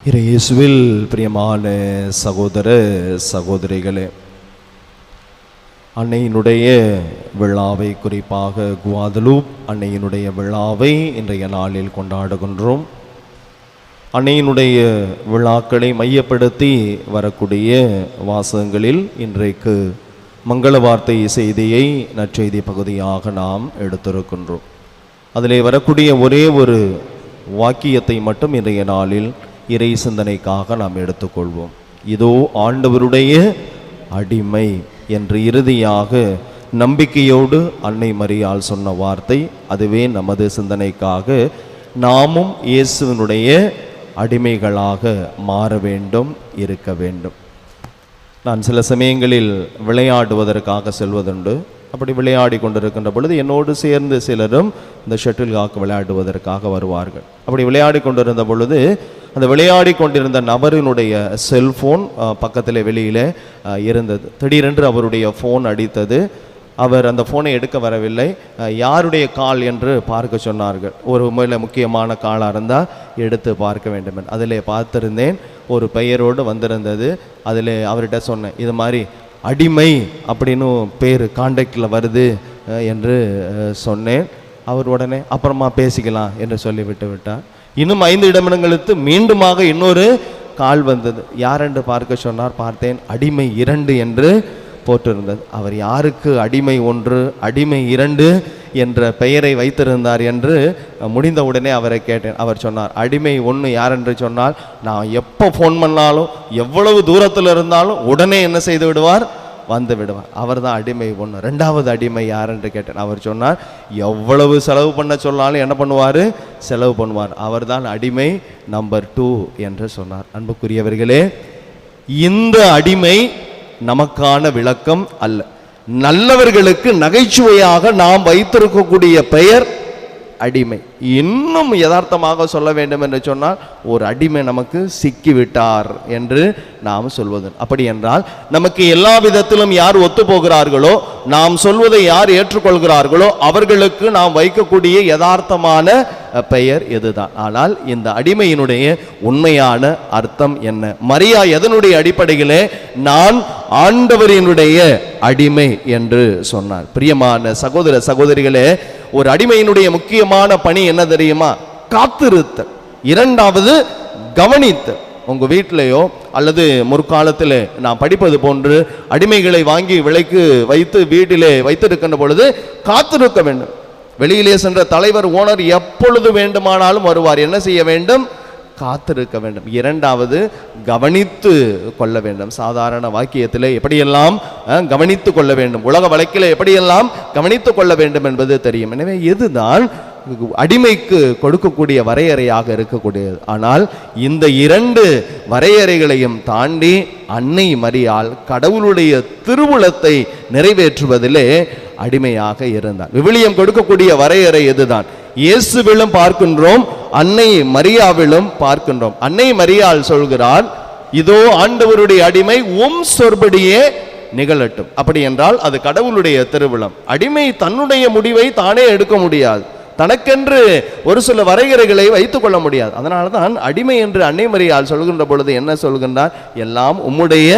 இயேசுவில் பிரியமான சகோதர சகோதரிகளே, அன்னையினுடைய விழாவை, குறிப்பாக குவாதலூப் அன்னையினுடைய விழாவை இன்றைய நாளில் கொண்டாடுகின்றோம். அன்னையினுடைய விழாக்களை மையப்படுத்தி வரக்கூடிய வாசகங்களில் இன்றைக்கு மங்கள வார்த்தை செய்தியை நற்செய்தி பகுதியாக நாம் எடுத்திருக்கின்றோம். அதிலே வரக்கூடிய ஒரே ஒரு வாக்கியத்தை மட்டும் இன்றைய நாளில் இறை சிந்தனைக்காக நாம் எடுத்துக்கொள்வோம். இதோ ஆண்டவருடைய அடிமை என்று இறுதியாக நம்பிக்கையோடு அன்னை மரியாள் சொன்ன வார்த்தை, அதுவே நமது சிந்தனைக்காக நாமும் இயேசுவினுடைய அடிமைகளாக மாற வேண்டும், இருக்க வேண்டும். நான் சில சமயங்களில் விளையாடுவதற்காக செல்வதுண்டு. அப்படி விளையாடி கொண்டிருக்கின்ற பொழுது என்னோடு சேர்ந்து சிலரும் இந்த ஷட்டில் காக் விளையாடுவதற்காக வருவார்கள். அப்படி விளையாடி கொண்டிருந்த பொழுது அந்த விளையாடி கொண்டிருந்த நபரினுடைய செல்ஃபோன் பக்கத்தில் வெளியில் இருந்தது. திடீரென்று அவருடைய ஃபோன் அடித்தது. அவர் அந்த ஃபோனை எடுக்க வரவில்லை. யாருடைய கால் என்று பார்க்க சொன்னார்கள். ஒரு முக்கியமான காலாக இருந்தால் எடுத்து பார்க்க வேண்டும். அதில் பார்த்துருந்தேன், ஒரு பெயரோடு வந்திருந்தது. அதில் அவர்கிட்ட சொன்னேன், இது மாதிரி அடிமை அப்படின்னு பேர் கான்டாக்டில் வருது என்று சொன்னேன். அவர் உடனே அப்புறமா பேசிக்கலாம் என்று சொல்லிவிட்டு விட்டார். இன்னும் 5 நிமிடங்களுக்கு மீண்டுமாக இன்னொரு கால் வந்தது. யாரென்று பார்க்க சொன்னார். பார்த்தேன், அடிமை 2 என்று போட்டிருந்தது. அவர் யாருக்கு அடிமை 1, அடிமை 2 என்ற பெயரை வைத்திருந்தார் என்று முடிந்தவுடனே அவரை கேட்டேன். அவர் சொன்னார், அடிமை 1 யார் என்று சொன்னால், நான் எப்போ ஃபோன் பண்ணாலும் எவ்வளவு தூரத்தில் இருந்தாலும் உடனே என்ன செய்து விடுவார், வந்து விடுவார். அவர் தான் அடிமை 1. 2வது அடிமை யார் என்று கேட்டேன். அவர் சொன்னார், எவ்வளவு செலவு பண்ண சொன்னாலும் என்ன பண்ணுவார், செலவு பண்ணுவார். அவர் தான் அடிமை நம்பர் 2 என்று சொன்னார். அன்புக்குரியவர்களே, இந்த அடிமை நமக்கான விளக்கம் அல்ல. நல்லவர்களுக்கு நகைச்சுவையாக நாம் வைத்திருக்கக்கூடிய பெயர் அடிமை. இன்னும் யதார்த்தமாக சொல்ல வேண்டும் என்று சொன்னால், ஒரு அடிமை நமக்கு சிக்கிவிட்டார் என்று நாம் சொல்வது. அப்படி என்றால் நமக்கு எல்லா விதத்திலும் யார் ஒத்து போகிறார்களோ, நாம் சொல்வதை யார் ஏற்றுக்கொள்கிறார்களோ அவர்களுக்கு நாம் வைக்கக்கூடிய யதார்த்தமான பெயர் எதுதான். ஆனால் இந்த அடிமையினுடைய உண்மையான அர்த்தம் என்ன? மரியா எதனுடைய அடிப்படையிலே நான் ஆண்டவரினுடைய அடிமை என்று சொன்னார்? பிரியமான சகோதர சகோதரிகளே, ஒரு அடிமையினுடைய முக்கியமான பணி என்ன தெரியுமா? காத்திருத்தல். 2வது கவனித்தல். உங்க வீட்டிலேயோ அல்லது முற்காலத்தில் நான் படிப்பது போன்று அடிமைகளை வாங்கி விலைக்கு வைத்து வீட்டிலே வைத்திருக்கின்ற பொழுது காத்திருக்க வேண்டும். வெளியிலே சென்ற தலைவர், ஓனர் எப்பொழுது வேண்டுமானாலும் வருவார். என்ன செய்ய வேண்டும்? காத்திருக்க வேண்டும். 2வது கவனித்து கொள்ள வேண்டும். சாதாரண வாக்கியத்தில் எப்படியெல்லாம் கவனித்து கொள்ள வேண்டும், உலக வழக்கில் எப்படியெல்லாம் கவனித்து கொள்ள வேண்டும் என்பது தெரியும். எனவே இதுதான் அடிமைக்கு கொடுக்கக்கூடிய வரையறையாக இருக்கக்கூடியது. ஆனால் இந்த 2 வரையறைகளையும் தாண்டி அன்னை மரியாள் கடவுளுடைய திருவுளத்தை நிறைவேற்றுவதிலே அடிமையாக இருந்தார். விவிலியம் கொடுக்கக்கூடிய வரையறை இதுதான். இயேசுவிலும் பார்க்கின்றோம், அன்னை மரியாவிலும் பார்க்கின்றோம். அன்னை மரியாள் சொல்கிறார், இதோ ஆண்டவருடைய அடிமை, சொற்படியே நிகழட்டும். அப்படி என்றால் அது கடவுளுடைய திருவுளம். அடிமை தன்னுடைய முடிவை தானே எடுக்க முடியாது, தனக்கென்று ஒரு சில வரையறைகளை வைத்துக் கொள்ள முடியாது. அதனால தான் அடிமை என்று அன்னை மரியாள் சொல்கின்ற பொழுது என்ன சொல்கின்றார்? எல்லாம் உம்முடைய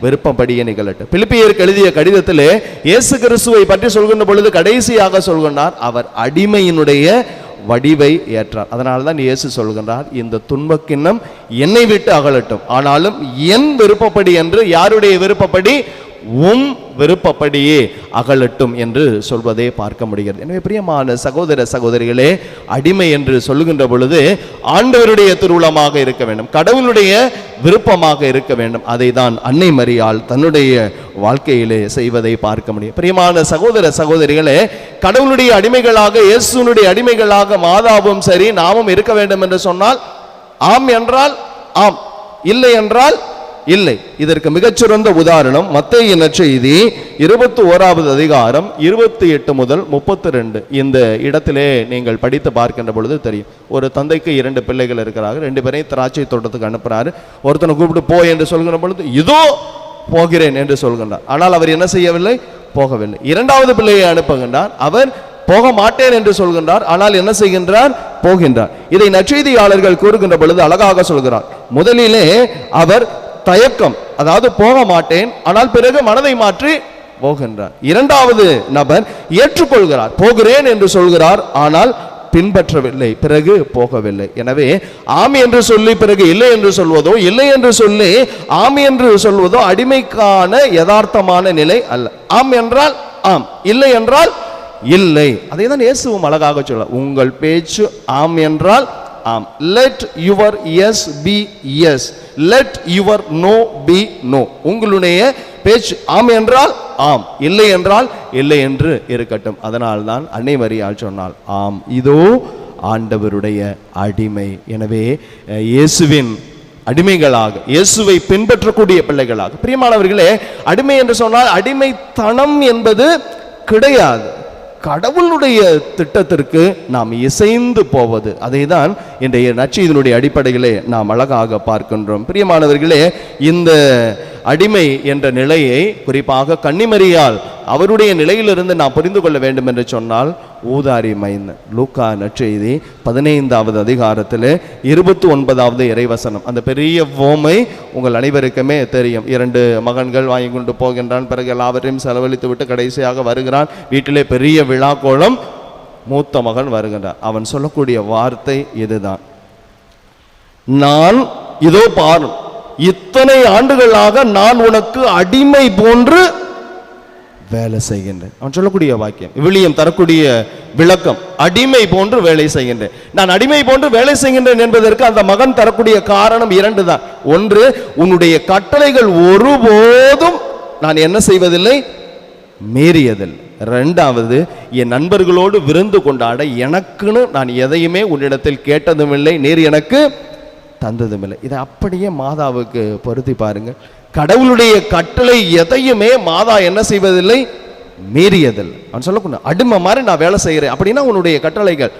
விருப்பப்படியே நிகழட்டும். பிலிப்பியருக்கு எழுதிய கடிதத்திலே இயேசு கிறிஸ்துவை பற்றி சொல்கின்ற பொழுது கடைசியாக சொல்கின்றார், அவர் அடிமையினுடைய வடிவை ஏற்றார். அதனால தான் இயேசு சொல்கின்றார், இந்த துன்பக்கிண்ணம் என்னை விட்டு அகலட்டும், ஆனாலும் என் விருப்பப்படி என்று. யாருடைய விருப்பப்படி? விருப்பப்படியே அகலட்டும் என்று சொல்வதை பார்க்க முடிகிறது. எனவே பிரியமான சகோதர சகோதரிகளே, அடிமை என்று சொல்லுகின்ற பொழுது ஆண்டவருடைய திருவுளமாக இருக்க வேண்டும், கடவுளுடைய விருப்பமாக இருக்க வேண்டும். அதை தான் அன்னை மரியாள் தன்னுடைய வாழ்க்கையிலே செய்வதை பார்க்க முடியும். பிரியமான சகோதர சகோதரிகளே, கடவுளுடைய அடிமைகளாக, இயேசுனுடைய அடிமைகளாக மாதாவும் சரி நாமும் இருக்க வேண்டும் என்று சொன்னால், ஆம் என்றால் ஆம், இல்லை என்றால் இல்லை. இதற்கு மிகச்சிறந்த உதாரணம் மத்தேயு நற்செய்தி 21வது அதிகாரம் 28 முதல் 32. இந்த இடத்திலே நீங்கள் படித்து பார்க்கின்ற பொழுது தெரியும். ஒரு தந்தைக்கு 2 பிள்ளைகள் இருக்கிறார்கள். 2 பேரையும் திராட்சை தோட்டத்துக்கு அனுப்புறாரு. ஒருத்தனை கூப்பிட்டு போ என்று சொல்கிற பொழுது இதோ போகிறேன் என்று சொல்கின்றார். ஆனால் அவர் என்ன செய்யவில்லை? போகவில்லை. 2வது பிள்ளையை அனுப்புகின்றார். அவர் போக மாட்டேன் என்று சொல்கின்றார். ஆனால் என்ன செய்கின்றார்? போகின்றார். இதை நற்செய்தியாளர்கள் கூறுகின்ற பொழுது அழகாக சொல்கிறார். முதலிலே அவர் தயக்கம், அதாவது போக மாட்டேன், ஆனால் பிறகு மனதை மாற்றி போகின்றார். இரண்டாவது நபர் ஏற்றுக்கொள்கிறார், போகிறேன் என்று சொல்கிறார், ஆனால் பின்பற்றவில்லை, பிறகு போகவில்லை. எனவே ஆம் என்று சொல்லி பிறகு இல்லை என்று சொல்வதோ, இல்லை என்று சொல்லி ஆம் என்று சொல்வதோ அடிமைக்கான யதார்த்தமான நிலை அல்ல. ஆம் என்றால் ஆம், இல்லை என்றால் இல்லை. அதை தான் இயேசுவும் அழகாக சொல்ல, உங்கள் பேச்சு ஆம் என்றால் ஆம். let your yes be yes, let your no be no. உங்களுடைய பேச்சு ஆம் என்றால் ஆம், இல்லை என்றால் இல்லை என்று இருக்கட்டும். அதனால்தான் அன்னை மரியாள் சொன்னால், ஆம் இதோ ஆண்டவருடைய அடிமை. எனவே இயேசுவின் அடிமைகளாக, இயேசுவை பின்பற்றக்கூடிய பிள்ளைகளாக, பிரியமானவர்களே, அடிமை என்று சொன்னால் அடிமைத்தனம் என்பது கிடையாது. கடவுளுடைய திட்டத்திற்கு நாம் இசைந்து போவது, அதை தான் இன்றைய நற்செய்தியினுடைய அடிப்படையிலே நாம் அழகாக பார்க்கின்றோம். பிரியமானவர்களே, இந்த அடிமை என்ற நிலையை குறிப்பாக கன்னிமரியால் அவருடைய நிலையிலிருந்து நாம் புரிந்து கொள்ள வேண்டும் என்று சொன்னால், ஊதாரி மைந்தன், லூக்கா நற்செய்தி 15வது அதிகாரத்தில் 29வது இறைவசனம். அந்த பெரிய ஓமை உங்கள் அனைவருக்குமே தெரியும். 2 மகன்கள் வாங்கி கொண்டு போகின்றான், பிறகு எல்லாவற்றையும் செலவழித்து விட்டு கடைசியாக வருகிறான். வீட்டிலே பெரிய விழாக்கோளம். மூத்த மகன் வருகின்றான். அவன் சொல்லக்கூடிய வார்த்தை இதுதான், நான் இதோ பாரு, இத்தனை ஆண்டுகளாக நான் உனக்கு அடிமை போன்று வேலை செய்கின்றேன். அவன் சொல்லக்கூடிய வாக்கியம், விவிலியம் தரக்கூடிய விளக்கம், அடிமை போன்று வேலை செய்கின்றேன். நான் அடிமை போன்று வேலை செய்கின்றேன் என்பதற்கு அந்த மகன் தரக்கூடிய காரணம் 2 தான். ஒன்று, உன்னுடைய கட்டளைகள் ஒருபோதும் நான் என்ன செய்வதில்லை, மீறியதில்லை. 2வது, என் நண்பர்களோடு விருந்து கொண்டாட எனக்குன்னு நான் எதையுமே உன்னிடத்தில் கேட்டதும் இல்லை, நீர் எனக்கு தந்ததும் இல்லை. இதை அப்படியே மாதாவுக்கு பொருத்தி பாருங்க. கடவுளுடைய கட்டளை எதையுமே மாதா என்ன செய்வதில்லை, மீறியதில்லை. அவன் சொல்லக்கூடாது, அடிமை மாதிரி நான் வேலை செய்கிறேன் அப்படின்னா உன்னுடைய கட்டளைகள்,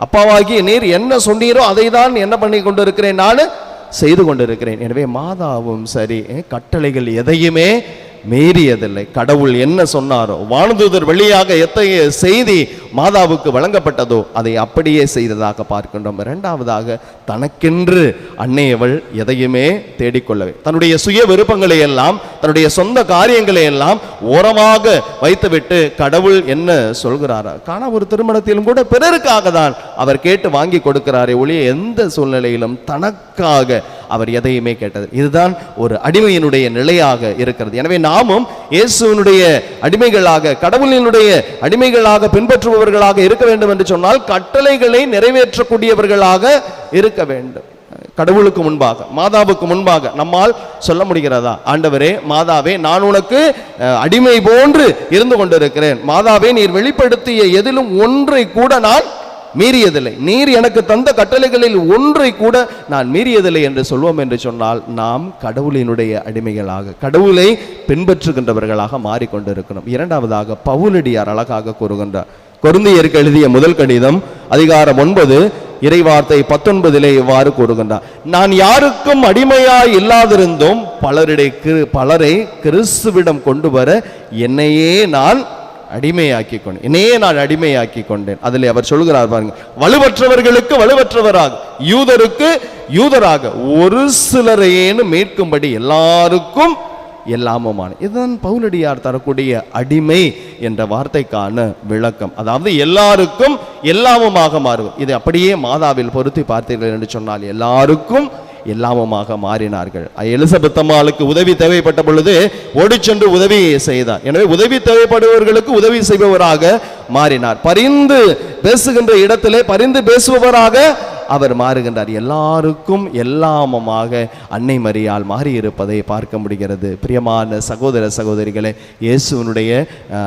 அப்பாவாகி நீர் என்ன சொன்னீரோ அதை தான் என்ன பண்ணி கொண்டு இருக்கிறேன், நான் செய்து கொண்டிருக்கிறேன். எனவே மாதாவும் சரி, கட்டளைகள் எதையுமே மீறியதில்லை. கடவுள் என்ன சொன்னாரோ, வானதூதர் வழியாக எத்தகைய செய்தி மாதாவுக்கு வழங்கப்பட்டதோ அதை அப்படியே செய்ததாக பார்க்கின்றோம். 2வதாக, தனக்கென்று அன்னையவள் எதையுமே தேடிக்கொள்ளவே, தன்னுடைய சுய விருப்பங்களை எல்லாம், தன்னுடைய சொந்த காரியங்களை எல்லாம் ஓரமாக வைத்துவிட்டு கடவுள் என்ன சொல்கிறாரா காண, ஒரு திருமணத்திலும் கூட பிறருக்காக தான் அவர் கேட்டு வாங்கி கொடுக்கிறாரே ஒழிய எந்த சூழ்நிலையிலும் தனக்காக அவர் எதையுமே கேட்டது. இதுதான் ஒரு அடிமையினுடைய நிலையாக இருக்கிறது. எனவே நாமும் இயேசுவினுடைய அடிமைகளாக, கடவுளினுடைய அடிமைகளாக, பின்பற்றுபவர்களாக இருக்க வேண்டும் என்று சொன்னால் கட்டளைகளை நிறைவேற்றக்கூடியவர்களாக இருக்க வேண்டும். கடவுளுக்கு முன்பாக, மாதாவுக்கு முன்பாக நம்மால் சொல்ல முடிகிறதா, ஆண்டவரே, மாதாவே, நான் உனக்கு அடிமை போன்று இருந்து கொண்டிருக்கிறேன், மாதாவே, நீர் வெளிப்படுத்திய எதிலும் ஒன்றை கூட நான் மீறியதில்லை, நீர் எனக்கு தந்த கட்டளைகளில் ஒன்றை கூட நான் மீறியதில்லை என்று சொல்வோம் என்று சொன்னால் நாம் கடவுளினுடைய அடிமைகளாக, கடவுளை பின்பற்றுகின்றவர்களாக மாறிக்கொண்டிருக்கணும். 2வதாக, பவுலடியார் அழகாக கூறுகின்றார். கொரிந்தியருக்கு எழுதிய முதல் கடிதம் அதிகாரம் 9 இறைவார்த்தை 19 இவ்வாறு கூறுகின்றார், நான் யாருக்கும் அடிமையாய் இல்லாதிருந்தும் பலரை கிறிஸ்துவிடம் கொண்டு வர என்னையே நான் அடிமையாக்கி கொண்டேன், என்னையே நான் அடிமையாக்கி கொண்டேன். அதில் அவர் சொல்கிறார் பாருங்க, வலுவற்றவர்களுக்கு வலுவற்றவராக, யூதருக்கு யூதராக, ஒரு சிலரையேனும் மீட்கும்படி எல்லாருக்கும் எல்லாமுமான. இதுதான் பவுலடியார் தரக்கூடிய அடிமை என்ற வார்த்தைக்கான விளக்கம். அதாவது எல்லாருக்கும் எல்லாமுமாக மாறுவது. இதை அப்படியே மாதாவில் பொருத்தி பார்த்தீர்கள் என்று சொன்னால் எல்லாருக்கும் எல்லாமுமாக மாறினார்கள். எலிசபெத் அம்மாளுக்கு உதவி தேவைப்பட்ட பொழுது ஓடி சென்று உதவி செய்தார். எனவே உதவி தேவைப்படுபவர்களுக்கு உதவி செய்பவராக மாறினார். பரிந்து பேசுகின்ற இடத்திலே பரிந்து பேசுபவராக அவர் மாறுகின்றார். எல்லாருக்கும் எல்லாமுமாக அன்னை மரியாள் மாறி இருப்பதை பார்க்க முடிகிறது. பிரியமான சகோதர சகோதரிகளே, இயேசுவினுடைய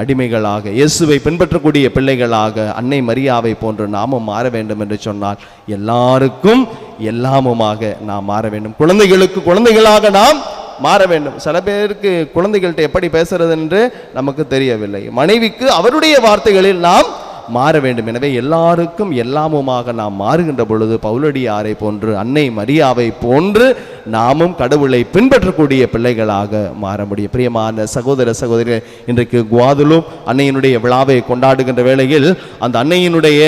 அடிமைகளாக, இயேசுவை பின்பற்றக்கூடிய பிள்ளைகளாக அன்னை மரியாவை போன்று நாமும் மாற வேண்டும் என்று சொன்னால் எல்லாருக்கும் எல்லாமுமாக நாம் மாற வேண்டும். குழந்தைகளுக்கு குழந்தைகளாக நாம் மாற வேண்டும். சில பேருக்கு குழந்தைகள்கிட்ட எப்படி பேசுறது என்று நமக்கு தெரியவில்லை. மனைவிக்கு அவருடைய வார்த்தைகளில் நாம் மாற வேண்டும். எனவே எல்லாருக்கும் எல்லாமுமாக நாம் மாறுகின்ற பொழுது பவுலடியாரை போன்று, அன்னை மரியாவை போன்று நாமும் கடவுளை பின்பற்றக்கூடிய பிள்ளைகளாக மாற முடியும். பிரியமான சகோதர சகோதரிகள், இன்றைக்கு குவாதலூப் அன்னையினுடைய விழாவை கொண்டாடுகின்ற வேளையில் அந்த அன்னையினுடைய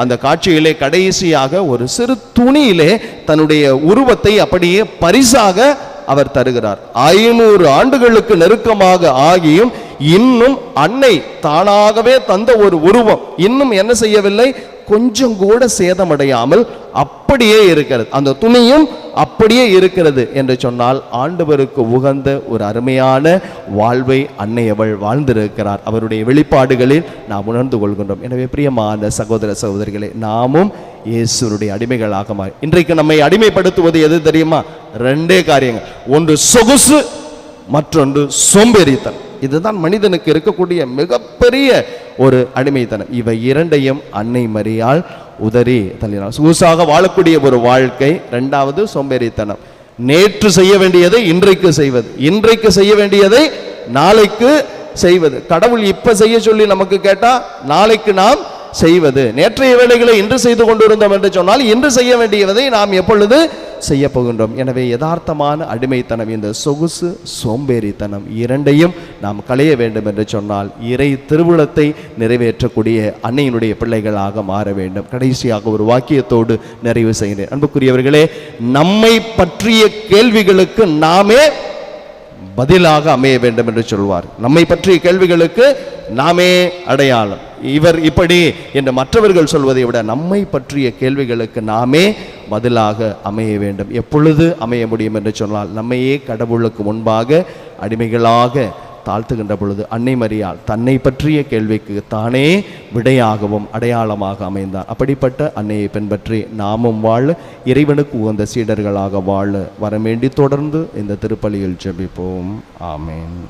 அந்த காட்சியிலே கடைசியாக ஒரு சிறு துணியிலே தன்னுடைய உருவத்தை அப்படியே பரிசாக அவர் தருகிறார். 500 ஆண்டுகளுக்கு நெருக்கமாக ஆகியும் இன்னும் அன்னை தானாகவே தந்த ஒரு உருவம் இன்னும் என்ன செய்யவில்லை, கொஞ்சம் கூட சேதமடையாமல் அப்படியே இருக்கிறது. அந்த துணியும் அப்படியே இருக்கிறது என்று சொன்னால் ஆண்டவருக்கு உகந்த ஒரு அருமையான வாழ்வை அன்னை அவள் வாழ்ந்திருக்கிறார். அவருடைய வெளிப்பாடுகளில் நாம் உணர்ந்து கொள்கின்றோம். எனவே பிரியமான சகோதர சகோதரிகளே, நாமும் இயேசுடைய அடிமைகளாக மாறி, இன்றைக்கு நம்மை அடிமைப்படுத்துவது எது தெரியுமா? 2 காரியங்கள். ஒன்று சொகுசு, மற்றொன்று சோம்பேறித்தனம். இதுதான் மனிதனுக்கு இருக்கக்கூடிய மிகப்பெரிய ஒரு அடிமைத்தனம். இவை 2ஐயும் அன்னை மரியாள் உதறி தள்ளினார். சொகுசாக வாழக்கூடிய ஒரு வாழ்க்கை. 2வது சோம்பேறித்தனம். நேற்று செய்ய வேண்டியதை இன்றைக்கு செய்வது, இன்றைக்கு செய்ய வேண்டியதை நாளைக்கு செய்வது. கடவுள் இப்ப செய்ய சொல்லி நமக்கு கேட்டா நாளைக்கு நாம் செய்வது. நேற்றைய வேலைகளை இன்று செய்து கொண்டிருந்தோம் என்று சொன்னால் இன்று செய்ய வேண்டியதை நாம் எப்பொழுது செய்ய போகின்றோம்? எனவே யதார்த்தமான அடிமைத்தனம், இந்த சொகுசு சோம்பேறித்தனம் 2ஐயும் நாம் களைய வேண்டும் என்று சொன்னால் இறை திருவுளத்தை நிறைவேற்றக்கூடிய அன்னையினுடைய பிள்ளைகளாக மாற வேண்டும். கடைசியாக ஒரு வாக்கியத்தோடு நிறைவு செய்கிறேன். அன்புக்குரியவர்களே, நம்மை பற்றிய கேள்விகளுக்கு நாமே பதிலாக அமைய வேண்டும் என்று சொல்வார். நம்மை பற்றிய கேள்விகளுக்கு நாமே அடையாளம். இவர் இப்படி என்று மற்றவர்கள் சொல்வதை விட நம்மை பற்றிய கேள்விகளுக்கு நாமே பதிலாக அமைய வேண்டும். எப்பொழுது அமைய முடியும் என்று சொன்னால், நம்மையே கடவுளுக்கு முன்பாக அடிமைகளாக தாழ்த்துகின்ற பொழுது அன்னை மரியாள் தன்னை பற்றிய கேள்விக்கு தானே விடையாகவும் அடையாளமாக அமைந்தார். அப்படிப்பட்ட அன்னையை பின்பற்றி நாமும் வாழ, இறைவனுக்கு உகந்த சீடர்களாக வாழ வரவேண்டி தொடர்ந்து இந்த திருப்பலியில் ஜெபிப்போம். ஆமென்.